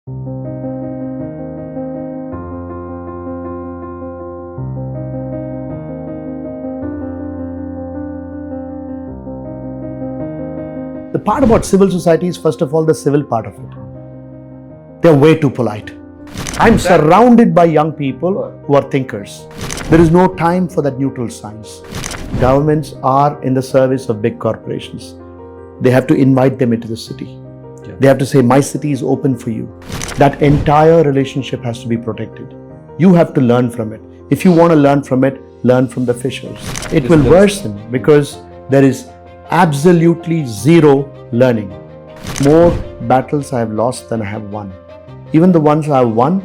The part about civil society is, first of all, the civil part of it. They're way too polite. I'm surrounded by young people who are thinkers. There is no time for that neutral science. Governments are in the service of big corporations. They have to invite them into the city. They have to say, my city is open for you. That entire relationship has to be protected. You have to learn from it. If you want to learn from it, learn from the fishers. It will worsen because there is absolutely zero learning. More battles I have lost than I have won. Even the ones I have won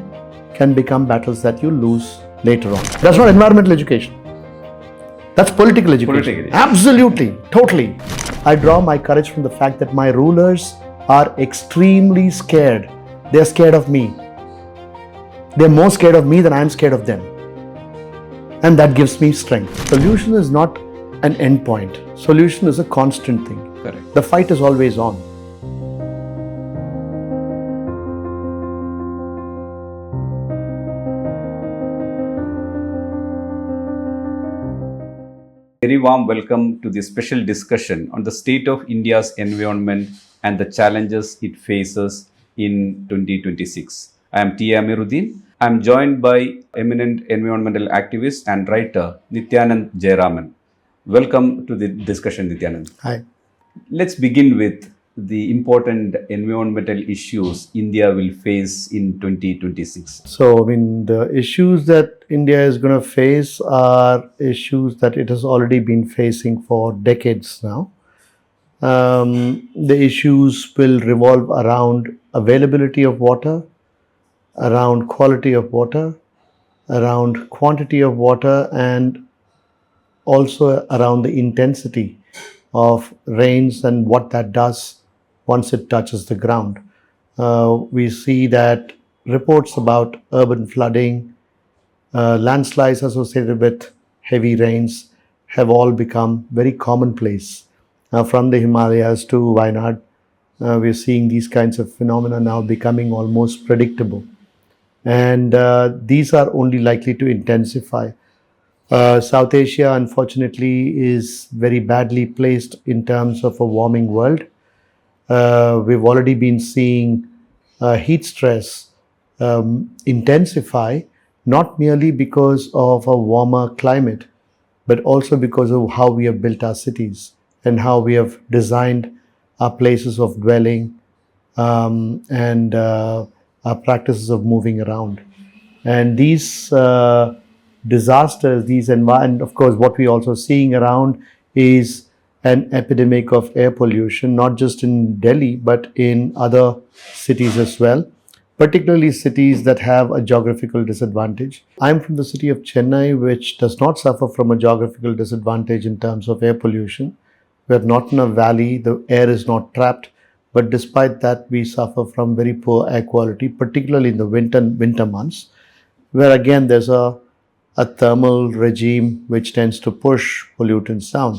can become battles that you lose later on. That's not environmental education. That's political education. Absolutely, totally. I draw my courage from the fact that my rulers are extremely scared. They're scared of me. They're more scared of me than I'm scared of them. And that gives me strength. Solution is not an end point. Solution is a constant thing. Correct. The fight is always on. Very warm welcome to this special discussion on the state of India's environment and the challenges it faces in 2026. I am T A Ameerudheen. I am joined by eminent environmental activist and writer Nityanand Jayaraman. Welcome to the discussion, Nityanand. Hi. Let's begin with the important environmental issues India will face in 2026. So, the issues that India is going to face are issues that it has already been facing for decades now. The issues will revolve around availability of water, around quality of water, around quantity of water, and also around the intensity of rains and what that does once it touches the ground. We see that reports about urban flooding, landslides associated with heavy rains have all become very commonplace. From the Himalayas to Wayanad, we're seeing these kinds of phenomena now becoming almost predictable. And these are only likely to intensify. South Asia, unfortunately, is very badly placed in terms of a warming world. We've already been seeing heat stress intensify, not merely because of a warmer climate, but also because of how we have built our cities and how we have designed our places of dwelling and our practices of moving around. And these disasters, and of course what we're also seeing around is an epidemic of air pollution, not just in Delhi, but in other cities as well, particularly cities that have a geographical disadvantage. I'm from the city of Chennai, which does not suffer from a geographical disadvantage in terms of air pollution. We're not in a valley, the air is not trapped, but despite that, we suffer from very poor air quality, particularly in the winter months, where again there's a thermal regime which tends to push pollutants down.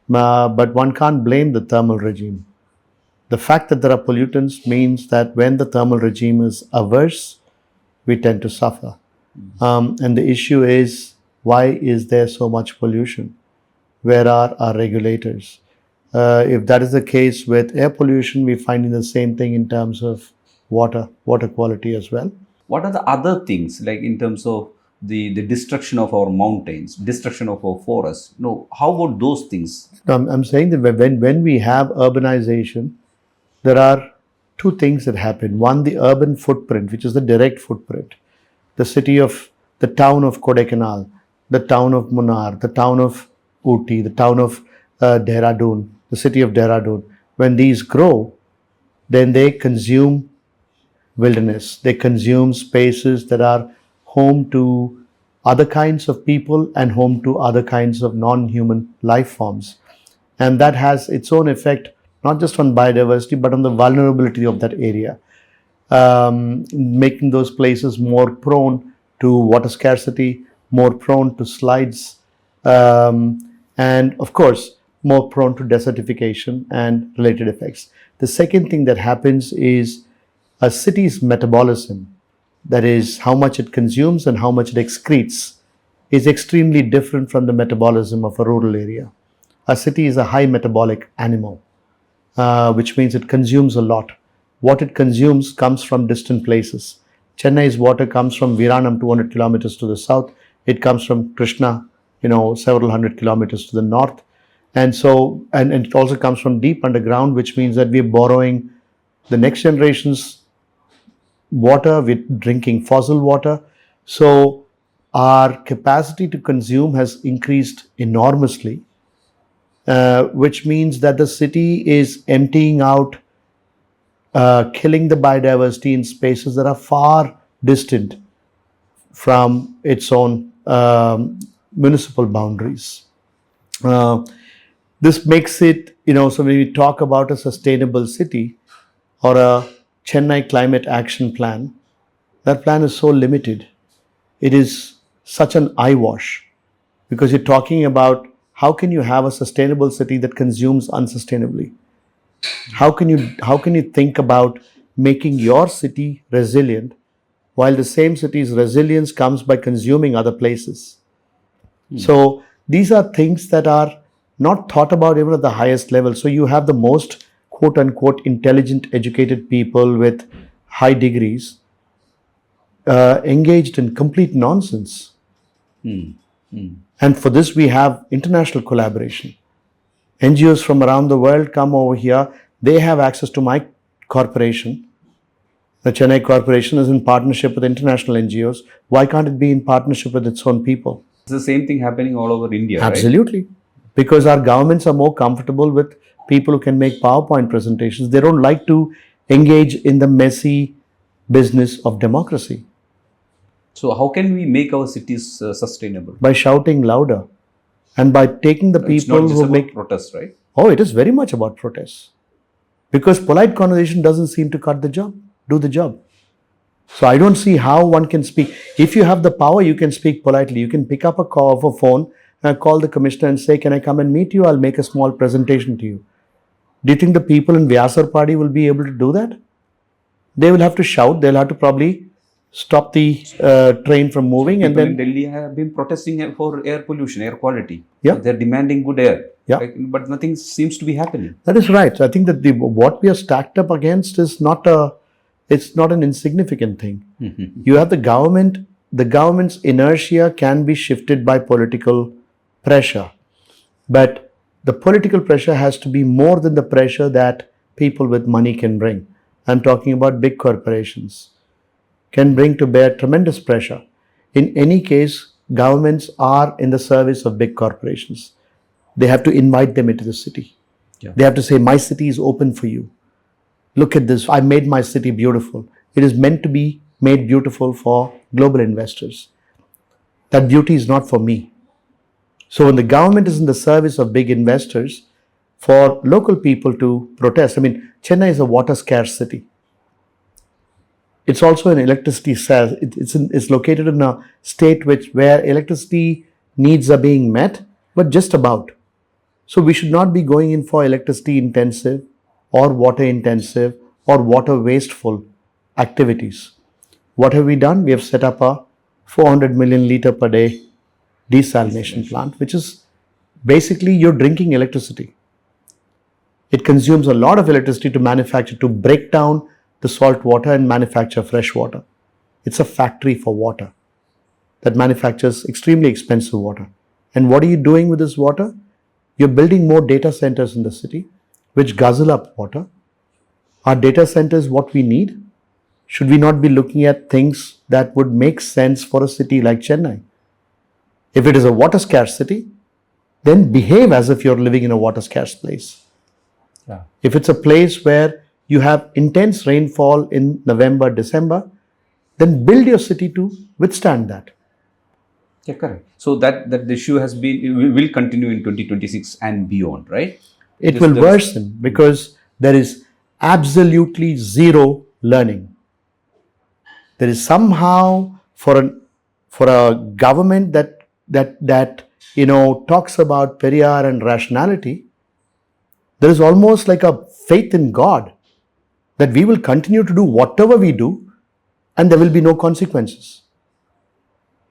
But one can't blame the thermal regime. The fact that there are pollutants means that when the thermal regime is averse, we tend to suffer. And the issue is, why is there so much pollution? Where are our regulators? If that is the case with air pollution, we're finding the same thing in terms of water quality as well. What are the other things, like in terms of the destruction of our mountains, destruction of our forests? No, how about those things? I'm saying that when we have urbanization, there are two things that happen. One, the urban footprint, which is the direct footprint. The town of Kodaikanal, the town of Munnar, the town of Ooty, the town of Dehradun, the city of Dehradun. When these grow, then they consume wilderness. They consume spaces that are home to other kinds of people and home to other kinds of non-human life forms. And that has its own effect, not just on biodiversity, but on the vulnerability of that area, making those places more prone to water scarcity, more prone to slides, and of course, more prone to desertification and related effects. The second thing that happens is a city's metabolism, that is how much it consumes and how much it excretes, is extremely different from the metabolism of a rural area. A city is a high metabolic animal, which means it consumes a lot. What it consumes comes from distant places. Chennai's water comes from Viranam, 200 kilometers to the south. It comes from Krishna, several hundred kilometers to the north. And so, and it also comes from deep underground, which means that we're borrowing the next generation's water, we're drinking fossil water. So our capacity to consume has increased enormously, which means that the city is emptying out, killing the biodiversity in spaces that are far distant from its own municipal boundaries. This makes it, so when we talk about a sustainable city or a Chennai climate action plan, that plan is so limited. It is such an eyewash, because you're talking about how can you have a sustainable city that consumes unsustainably? How can you think about making your city resilient while the same city's resilience comes by consuming other places? So these are things that are not thought about even at the highest level. So you have the most quote unquote intelligent, educated people with high degrees engaged in complete nonsense. And for this, we have international collaboration. NGOs from around the world come over here. They have access to my corporation. The Chennai Corporation is in partnership with international NGOs. Why can't it be in partnership with its own people? It's the same thing happening all over India, right? Absolutely. Because our governments are more comfortable with people who can make PowerPoint presentations. They don't like to engage in the messy business of democracy. So how can we make our cities sustainable? By shouting louder and by taking the It's people not just who about make... protests, right? Oh, it is very much about protests. Because polite conversation doesn't seem to do the job. So I don't see how one can speak. If you have the power, you can speak politely. You can pick up a call of a phone and call the commissioner and say, can I come and meet you? I'll make a small presentation to you. Do you think the people in Vyasar Party will be able to do that? They will have to shout. They'll have to probably stop the train from moving. People And then in Delhi have been protesting for air pollution, air quality. Yeah. They're demanding good air. Yeah. But nothing seems to be happening. that is right. I think that what we are stacked up against is not an insignificant thing. You have the government. The government's inertia can be shifted by political pressure. But the political pressure has to be more than the pressure that people with money can bring. I'm talking about big corporations can bring to bear tremendous pressure. In any case, governments are in the service of big corporations. They have to invite them into the city. Yeah. They have to say, my city is open for you. Look at this. I made my city beautiful. It is meant to be made beautiful for global investors. That beauty is not for me. So when the government is in the service of big investors, for local people to protest, Chennai is a water scarce city. It's also an electricity cell. It's located in a state where electricity needs are being met, but just about. So we should not be going in for electricity intensive or water intensive or water wasteful activities. What have we done? We have set up a 400 million liter per day desalination plant, which is basically you're drinking electricity. It consumes a lot of electricity to break down the salt water and manufacture fresh water. It's a factory for water that manufactures extremely expensive water. And what are you doing with this water? You're building more data centers in the city, which guzzle up water. Are data centers what we need? Should we not be looking at things that would make sense for a city like Chennai? If it is a water scarce city, then behave as if you're living in a water scarce place. Yeah. If it's a place where you have intense rainfall in November, December, then build your city to withstand that. Yeah, correct. So that the issue will continue in 2026 and beyond, right? It will worsen because there is absolutely zero learning. There is somehow for a government that talks about Periyar and rationality, there is almost like a faith in God. that we will continue to do whatever we do and there will be no consequences.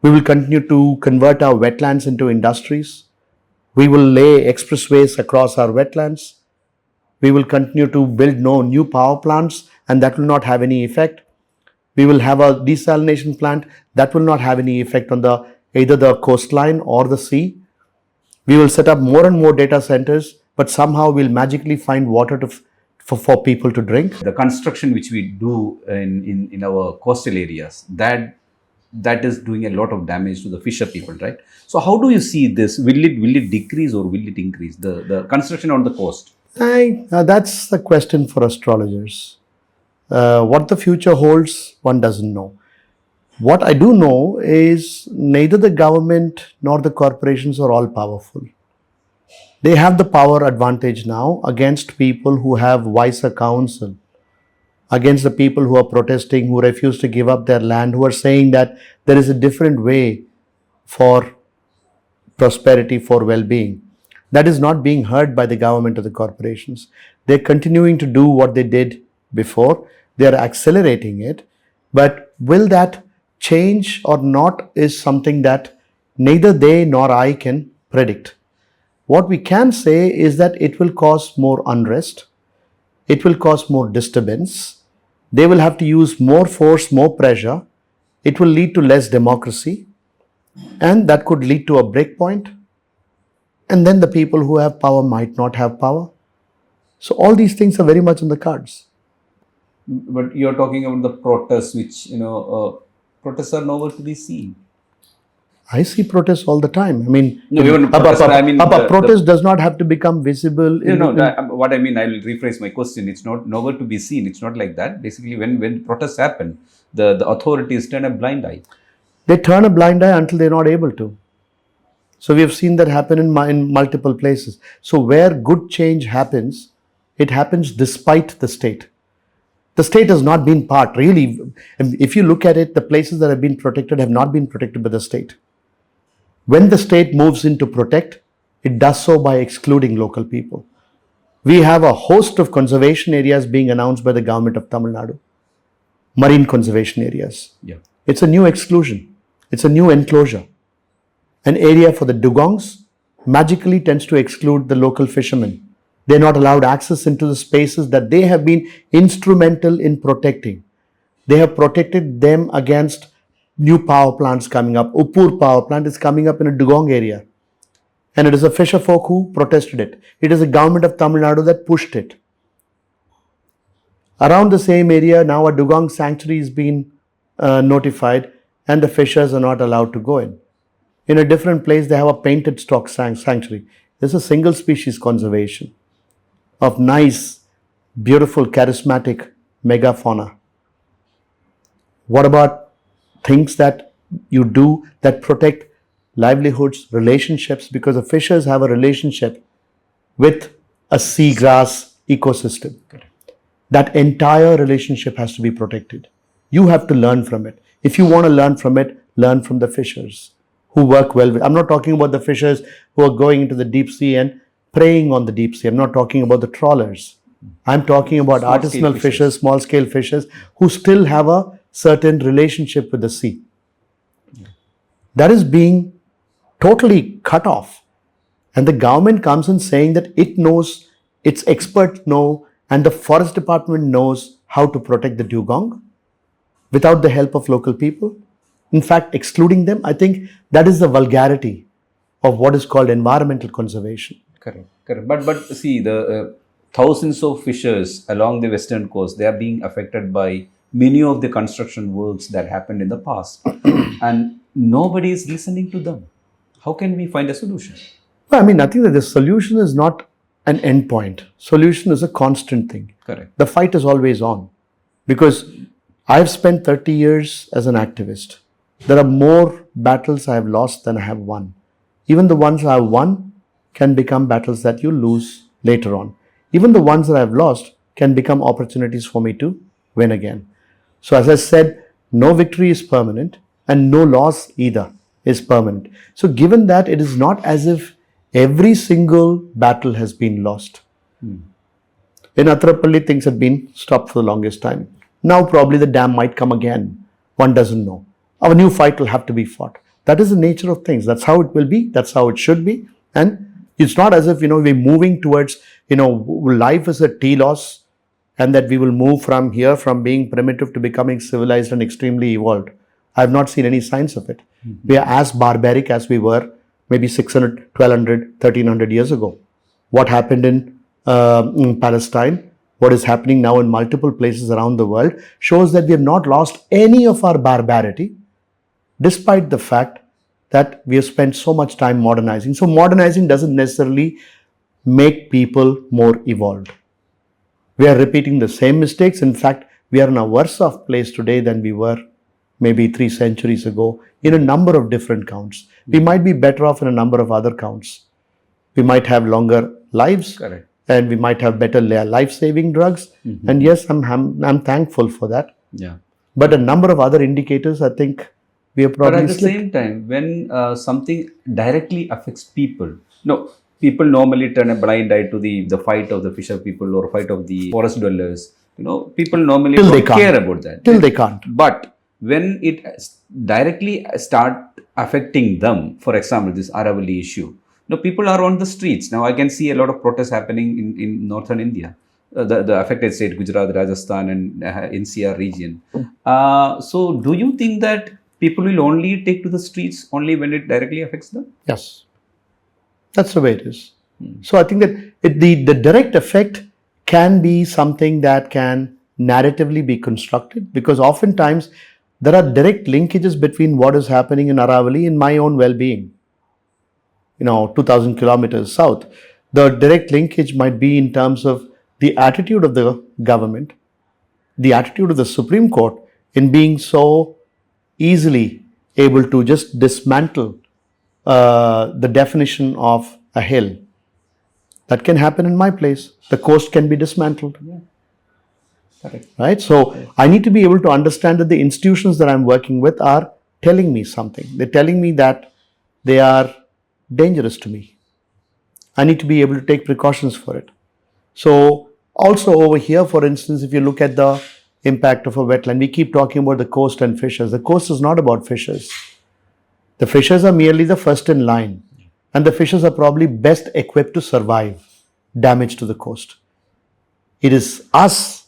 We will continue to convert our wetlands into industries. We will lay expressways across our wetlands. We will continue to build no new power plants and that will not have any effect. We will have a desalination plant that will not have any effect on either the coastline or the sea. We will set up more and more data centers, but somehow we'll magically find water for people to drink. The construction which we do in our coastal areas, that is doing a lot of damage to the fisher people, right? So how do you see this? Will it decrease or will it increase, the construction on the coast? That's the question for astrologers. What the future holds, one doesn't know. What I do know is neither the government nor the corporations are all powerful. They have the power advantage now against people who have wiser counsel, against the people who are protesting, who refuse to give up their land, who are saying that there is a different way for prosperity, for well-being. That is not being heard by the government or the corporations. They're continuing to do what they did before. They're accelerating it. But will that change or not is something that neither they nor I can predict. What we can say is that it will cause more unrest. It will cause more disturbance. They will have to use more force, more pressure. It will lead to less democracy. And that could lead to a breakpoint. And then the people who have power might not have power. So all these things are very much in the cards. But you're talking about the protests, which, protests are nowhere to be seen. I see protests all the time. I mean, a protest does not have to become visible. What I mean, I will rephrase my question. It's not nowhere to be seen. It's not like that. Basically, when protests happen, the authorities turn a blind eye. They turn a blind eye until they're not able to. So we have seen that happen in multiple places. So where good change happens, it happens despite the state. The state has not been part, really. If you look at it, the places that have been protected have not been protected by the state. When the state moves in to protect, it does so by excluding local people. We have a host of conservation areas being announced by the government of Tamil Nadu. Marine conservation areas. Yeah. It's a new exclusion. It's a new enclosure. An area for the dugongs magically tends to exclude the local fishermen. They're not allowed access into the spaces that they have been instrumental in protecting. They have protected them against new power plants coming up. Uppur power plant is coming up in a dugong area. And it is the fisher folk who protested it. It is the government of Tamil Nadu that pushed it. Around the same area, now a dugong sanctuary is being notified and the fishers are not allowed to go in. In a different place, they have a painted stock sanctuary. This is single species conservation of nice, beautiful, charismatic megafauna. What about things that you do that protect livelihoods, relationships? Because the fishers have a relationship with a seagrass ecosystem. That entire relationship has to be protected. You have to learn from it. If you want to learn from it, learn from the fishers who work well with. I'm not talking about the fishers who are going into the deep sea and preying on the deep sea. I'm not talking about the trawlers. I'm talking about artisanal fishers, small-scale fishers who still have a certain relationship with the sea. That is being totally cut off. And the government comes in saying that it knows, its experts know, and the forest department knows how to protect the dugong without the help of local people. In fact, excluding them, I think that is the vulgarity of what is called environmental conservation. Correct. But see, the thousands of fishers along the western coast, they are being affected by many of the construction works that happened in the past. And nobody is listening to them. How can we find a solution? Well, I mean, I think that the solution is not an end point. Solution is a constant thing. Correct. The fight is always on. Because I've spent 30 years as an activist. There are more battles I have lost than I have won. Even the ones I have won can become battles that you lose later on. Even the ones that I have lost can become opportunities for me to win again. So as I said, no victory is permanent and no loss either is permanent. So given that, it is not as if every single battle has been lost. In Atrapalli, things had been stopped for the longest time. Now probably the dam might come again. One doesn't know. A new fight will have to be fought. That is the nature of things. That's how it will be. That's how it should be. And it's not as if, we're moving towards, life is a telos, and that we will move from here, from being primitive to becoming civilized and extremely evolved. I have not seen any signs of it. We are as barbaric as we were maybe 600, 1200, 1300 years ago. What happened in Palestine, what is happening now in multiple places around the world, shows that we have not lost any of our barbarity, despite the fact that we have spent so much time modernizing. So modernizing doesn't necessarily make people more evolved. We are repeating the same mistakes. In fact, we are in a worse off place today than we were maybe 3 centuries ago in a number of different counts. We might be better off in a number of other counts. We might have longer lives. Correct. And we might have better life-saving drugs. And yes, I'm thankful for that. Yeah. But a number of other indicators, I think we have probably But at the same time, when something directly affects people, people normally turn a blind eye to the fight of the fisher people or fight of the forest dwellers. People normally don't care about that. Till they can't. But when it directly start affecting them, for example, this aravali issue, people are on the streets. Now I can see a lot of protests happening in northern India, the affected state, Gujarat, Rajasthan and NCR region. So do you think that people will only take to the streets only when it directly affects them? Yes. That's the way it is. So I think that the direct effect can be something that can narratively be constructed, because oftentimes there are direct linkages between what is happening in Aravali and my own well-being. 2,000 kilometers south. The direct linkage might be in terms of the attitude of the government, the attitude of the Supreme Court in being so easily able to just dismantle the definition of a hill. That can happen in my place. The coast can be dismantled. Yeah. Correct. Right? So I need to be able to understand that the institutions that I'm working with are telling me something. They're telling me that they are dangerous to me. I need to be able to take precautions for it. So also over here, for instance, if you look at the impact of a wetland, we keep talking about the coast and fishers. The coast is not about fishers. The fishers are merely the first in line, and the fishers are probably best equipped to survive damage to the coast. It is us.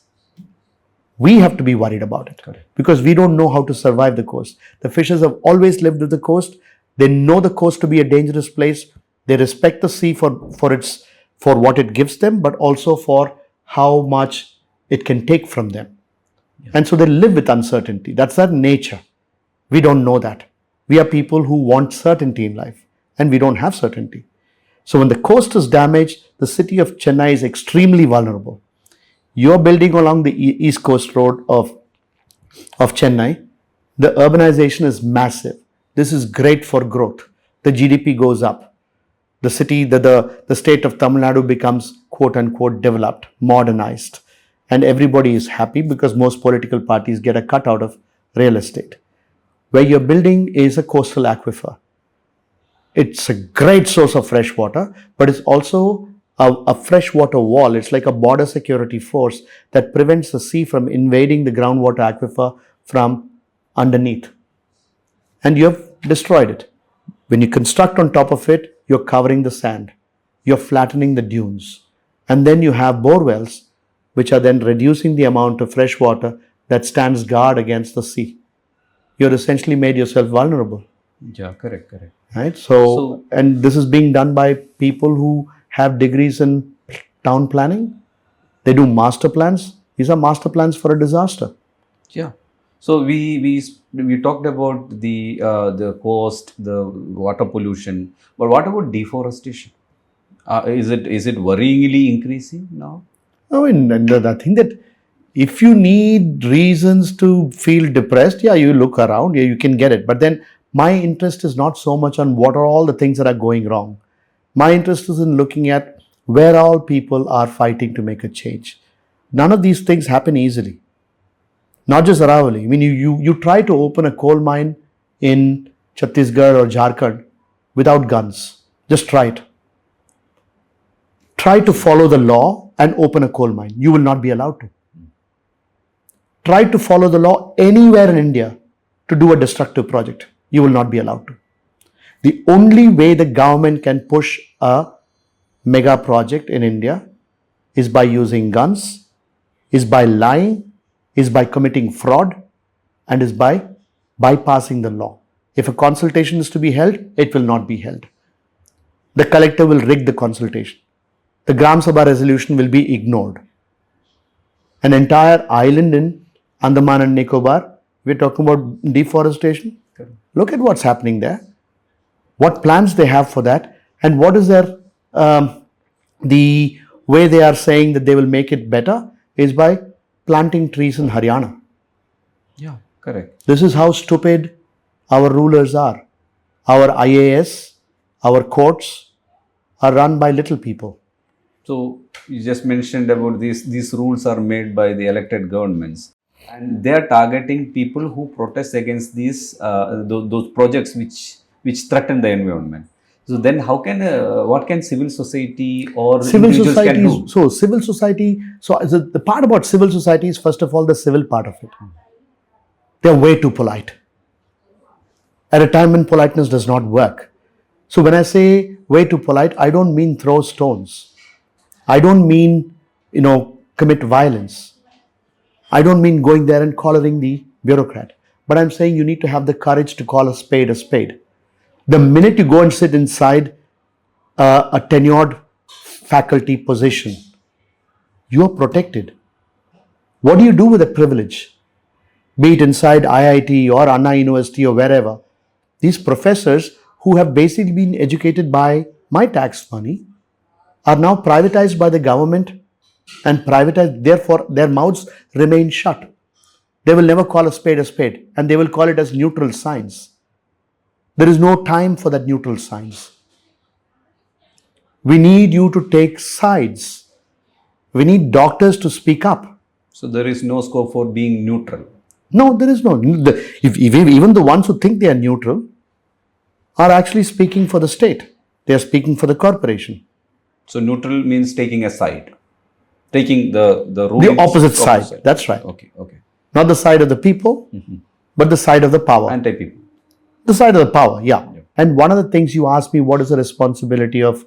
We have to be worried about it. Correct. Because we don't know how to survive the coast. The fishers have always lived with the coast. They know the coast to be a dangerous place. They respect the sea for what it gives them, but also for how much it can take from them. Yeah. And so they live with uncertainty. That's their nature. We don't know that. We are people who want certainty in life, and we don't have certainty. So when the coast is damaged, the city of Chennai is extremely vulnerable. You're building along the East Coast Road of Chennai. The urbanization is massive. This is great for growth. The GDP goes up. The city, the state of Tamil Nadu becomes quote unquote developed, modernized. And everybody is happy because most political parties get a cut out of real estate. Where you're building is a coastal aquifer. It's a great source of fresh water, but it's also a freshwater wall. It's like a border security force that prevents the sea from invading the groundwater aquifer from underneath. And you have destroyed it. When you construct on top of it, you're covering the sand. You're flattening the dunes. And then you have bore wells, which are then reducing the amount of fresh water that stands guard against the sea. You're essentially made yourself vulnerable. Yeah, correct. Right? So, and this is being done by people who have degrees in town planning. They do master plans. These are master plans for a disaster. Yeah. So we talked about the coast, the water pollution, but what about deforestation? Is it worryingly increasing now? I mean, I think that if you need reasons to feel depressed, yeah, you look around, yeah, you can get it. But then my interest is not so much on what are all the things that are going wrong. My interest is in looking at where all people are fighting to make a change. None of these things happen easily. Not just Aravali. I mean, you try to open a coal mine in Chhattisgarh or Jharkhand without guns. Just try it. Try to follow the law and open a coal mine. You will not be allowed to. Try to follow the law anywhere in India to do a destructive project. You will not be allowed to. The only way the government can push a mega project in India is by using guns, is by lying, is by committing fraud, and is by bypassing the law. If a consultation is to be held, it will not be held. The collector will rig the consultation. The Gram Sabha resolution will be ignored. An entire island in Andaman and Nicobar, we're talking about deforestation. Look at what's happening there. What plans they have for that, and what is their the way they are saying that they will make it better is by planting trees in Haryana. Yeah, correct. This is how stupid our rulers are. Our IAS, our courts are run by little people. So you just mentioned about these rules are made by the elected governments, and they are targeting people who protest against those projects which threaten the environment. So then how can what can civil society or individuals can do? Civil society, the part about civil society is first of all the civil part of it. They're way too polite. At a time when politeness does not work. So when I say way too polite, I don't mean throw stones. I don't mean, commit violence. I don't mean going there and collaring the bureaucrat. But I'm saying you need to have the courage to call a spade a spade. The minute you go and sit inside a tenured faculty position, you are protected. What do you do with that privilege? Be it inside IIT or Anna University or wherever, these professors who have basically been educated by my tax money are now privatized by the government and privatized, therefore their mouths remain shut. They will never call a spade and they will call it as neutral science. There is no time for that neutral science. We need you to take sides. We need doctors to speak up. So there is no scope for being neutral. No, there is no. Even the ones who think they are neutral are actually speaking for the state. They are speaking for the corporation. So neutral means taking a side. Taking the opposite side. That's right. Okay. Not the side of the people, but the side of the power. Anti-people. The side of the power, yeah. And one of the things you asked me, what is the responsibility of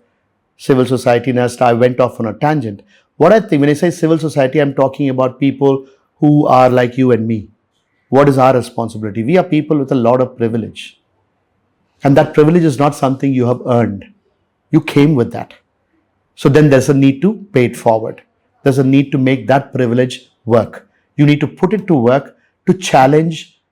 civil society? And as I went off on a tangent. What I think, when I say civil society, I'm talking about people who are like you and me. What is our responsibility? We are people with a lot of privilege. And that privilege is not something you have earned. You came with that. So then there's a need to pay it forward. There's a need to make that privilege work. You need to put it to work to challenge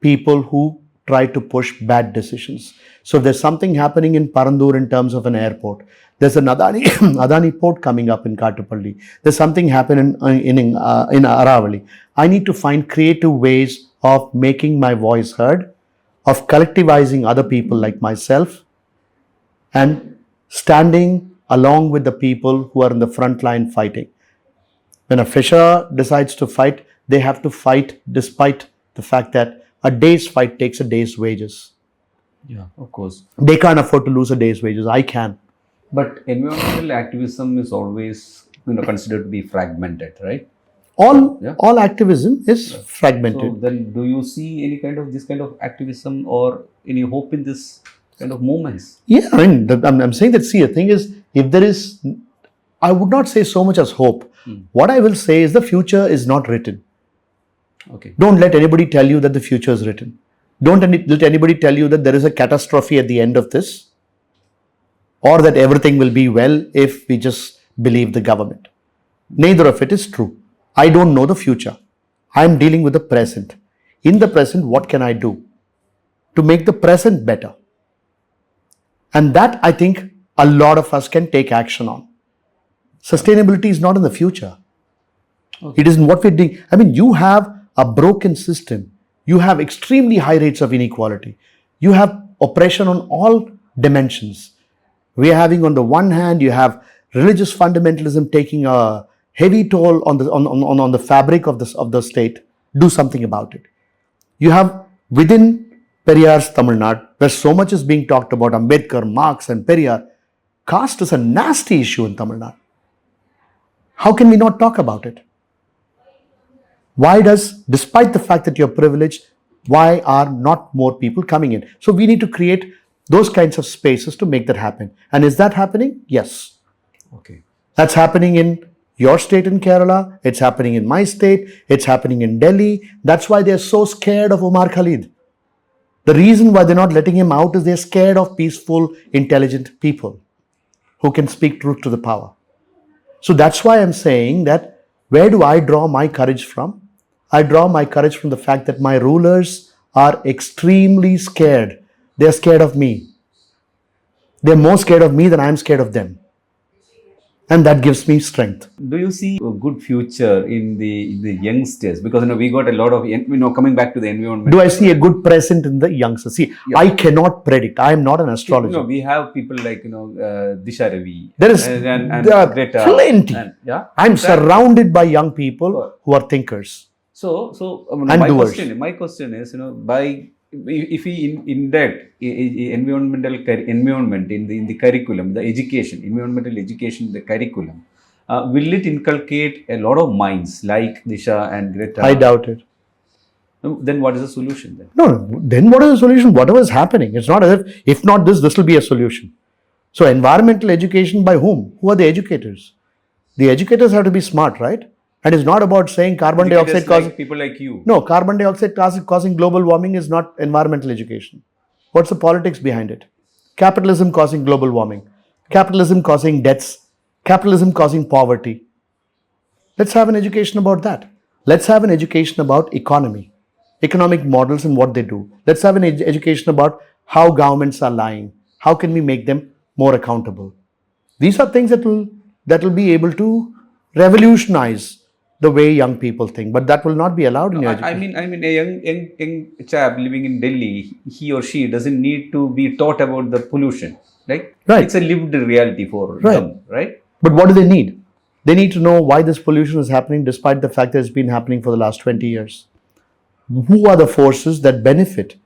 people who try to push bad decisions. So if there's something happening in Parandur in terms of an airport, there's an Adani port coming up in Kattupalli. There's something happening in Aravali. I need to find creative ways of making my voice heard, of collectivizing other people like myself, and standing along with the people who are in the front line fighting. When a fisher decides to fight, they have to fight despite the fact that a day's fight takes a day's wages. Yeah, of course. They can't afford to lose a day's wages. I can. But environmental activism is always considered to be fragmented, right? All activism is fragmented. So then do you see any kind of this kind of activism or any hope in this kind of movements? Yeah, I mean, I'm saying that, see, the thing is, if there is, I would not say so much as hope. What I will say is the future is not written. Okay. Don't let anybody tell you that the future is written. Don't let anybody tell you that there is a catastrophe at the end of this, or that everything will be well if we just believe the government. Neither of it is true. I don't know the future. I am dealing with the present. In the present, what can I do to make the present better? And that, I think, a lot of us can take action on. Sustainability is not in the future. Okay. It isn't what we're doing. I mean, you have a broken system. You have extremely high rates of inequality. You have oppression on all dimensions. We are having, on the one hand, you have religious fundamentalism taking a heavy toll on the fabric of the state. Do something about it. You have within Periyar's Tamil Nadu, where so much is being talked about Ambedkar, Marx and Periyar, caste is a nasty issue in Tamil Nadu. How can we not talk about it? Why despite the fact that you're privileged, why are not more people coming in? So we need to create those kinds of spaces to make that happen. And is that happening? Yes. Okay. That's happening in your state in Kerala. It's happening in my state. It's happening in Delhi. That's why they're so scared of Omar Khalid. The reason why they're not letting him out is they're scared of peaceful, intelligent people who can speak truth to the power. So that's why I'm saying that where do I draw my courage from? I draw my courage from the fact that my rulers are extremely scared. They're scared of me. They're more scared of me than I'm scared of them. And that gives me strength. Do you see a good future in the youngsters? Because we got a lot of coming back to the environment. Do I see a good present in the youngsters? See, Yeah. I cannot predict. I am not an astrologer. We have people like Disha Ravi. There is and there are Greta. plenty. Yeah. I'm surrounded by young people who are thinkers. So And doers. my question is, if we induct environment in the curriculum, the education, environmental education in the curriculum, will it inculcate a lot of minds like Disha and Greta? I doubt it. Then what is the solution then? No, then what is the solution? Whatever is happening. It's not as if not this will be a solution. So environmental education by whom? Who are the educators? The educators have to be smart, right? And it's not about saying carbon dioxide Like people like you. No, carbon dioxide causing global warming is not environmental education. What's the politics behind it? Capitalism causing global warming. Capitalism causing deaths. Capitalism causing poverty. Let's have an education about that. Let's have an education about economy, economic models and what they do. Let's have an education about how governments are lying. How can we make them more accountable? These are things that will be able to revolutionize the way young people think, but that will not be allowed in your education. I mean, a young chap living in Delhi, he or she doesn't need to be taught about the pollution, right? Right. It's a lived reality for them, right? But what do they need? They need to know why this pollution is happening despite the fact that it's been happening for the last 20 years. Who are the forces that benefit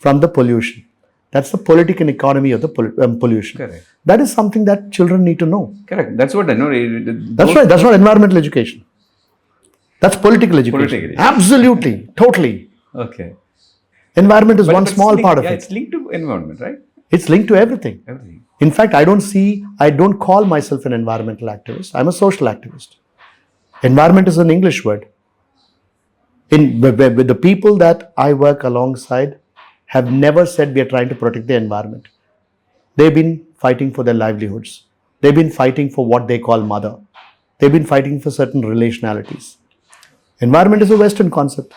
from the pollution? That's the political and economy of the pollution. Correct. That is something that children need to know. Correct. That's what I know. That's right. That's not environmental education. That's political education. Political. Absolutely. Totally. Okay. Environment is one But small part of yeah, it. it's linked to environment, right? It's linked to everything. Everything. In fact, I don't call myself an environmental activist. I'm a social activist. Environment is an English word. With the people that I work alongside have never said we are trying to protect the environment. They've been fighting for their livelihoods. They've been fighting for what they call mother. They've been fighting for certain relationalities. Environment is a Western concept.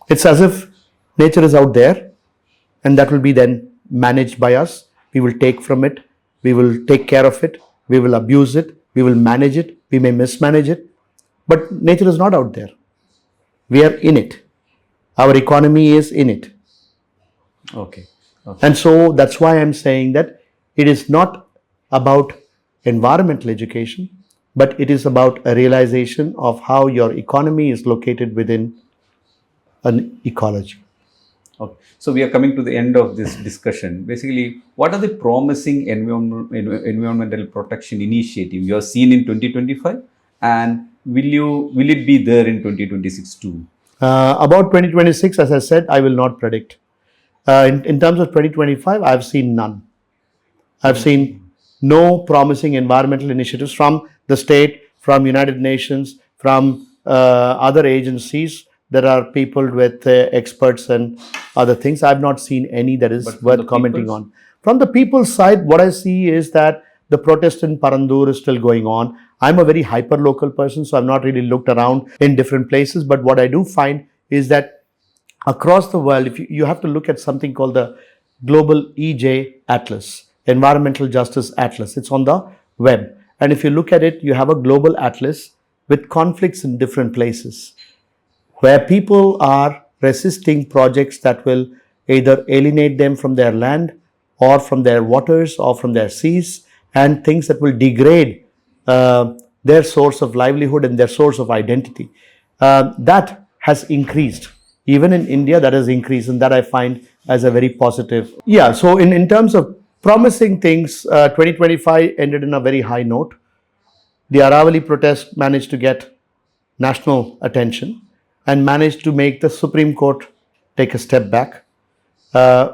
It's as if nature is out there and that will be then managed by us. We will take from it. We will take care of it. We will abuse it. We will manage it. We may mismanage it. But nature is not out there. We are in it. Our economy is in it. Okay. And so that's why I'm saying that it is not about environmental education, but it is about a realization of how your economy is located within an ecology. Okay. So we are coming to the end of this discussion. Basically, what are the promising environmental protection initiative you have seen in 2025, and will it be there in 2026 too? About 2026, as I said, I will not predict. In terms of 2025, I've seen none. I've seen no promising environmental initiatives from the state, from United Nations, from other agencies that are peopled with experts and other things. I've not seen any that is worth commenting on. From the people's side, what I see is that the protest in Parandur is still going on. I'm a very hyper-local person, so I've not really looked around in different places. But what I do find is that across the world, if you have to look at something called the Global EJ Atlas, Environmental Justice Atlas. It's on the web. And if you look at it, you have a global atlas with conflicts in different places where people are resisting projects that will either alienate them from their land or from their waters or from their seas, and things that will degrade their source of livelihood and their source of identity. That has increased. Even in India, that has increased, and that I find as a very positive. Yeah, so in terms of promising things, 2025 ended in a very high note. the Aravali protest managed to get national attention and managed to make the Supreme Court take a step back,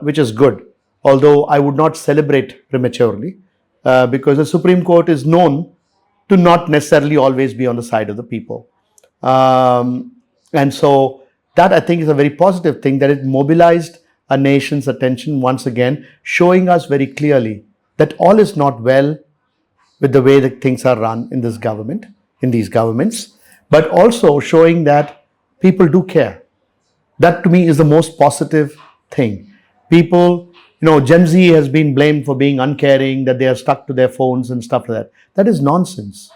which is good. Although I would not celebrate prematurely, because the Supreme Court is known to not necessarily always be on the side of the people. And so that, I think, is a very positive thing, that it mobilized a nation's attention once again, showing us very clearly that all is not well with the way that things are run in this government, in these governments, but also showing that people do care. That to me is the most positive thing. People, Gen Z has been blamed for being uncaring, that they are stuck to their phones and stuff like that. That is nonsense.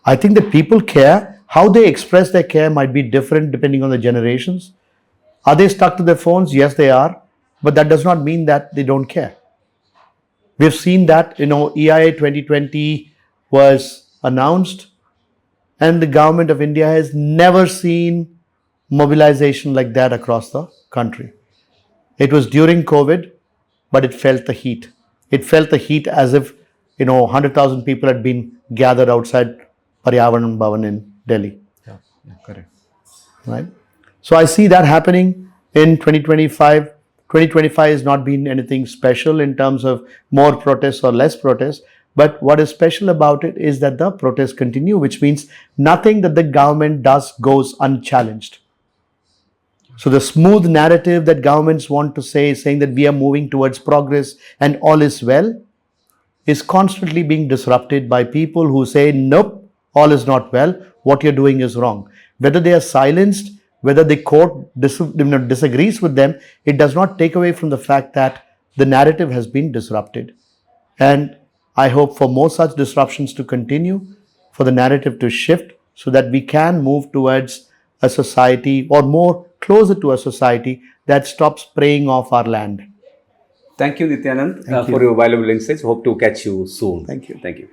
I think that people care. How they express their care might be different depending on the generations. Are they stuck to their phones? Yes, they are. But that does not mean that they don't care. We've seen that, EIA 2020 was announced, and the government of India has never seen mobilization like that across the country. It was during COVID, but it felt the heat. It felt the heat as if, 100,000 people had been gathered outside Paryavaran Bhavan in Delhi. Yeah, correct. Right? So I see that happening in 2025. 2025 has not been anything special in terms of more protests or less protests. But what is special about it is that the protests continue, which means nothing that the government does goes unchallenged. So the smooth narrative that governments want to say, saying that we are moving towards progress and all is well, is constantly being disrupted by people who say, nope, all is not well, what you're doing is wrong. Whether they are silenced, whether the court disagrees with them, it does not take away from the fact that the narrative has been disrupted. And I hope for more such disruptions to continue, for the narrative to shift, so that we can move towards a society, or more closer to a society, that stops preying off our land. Thank you, Nityanand, Thank you. for your valuable insights. Hope to catch you soon. Thank you. Thank you.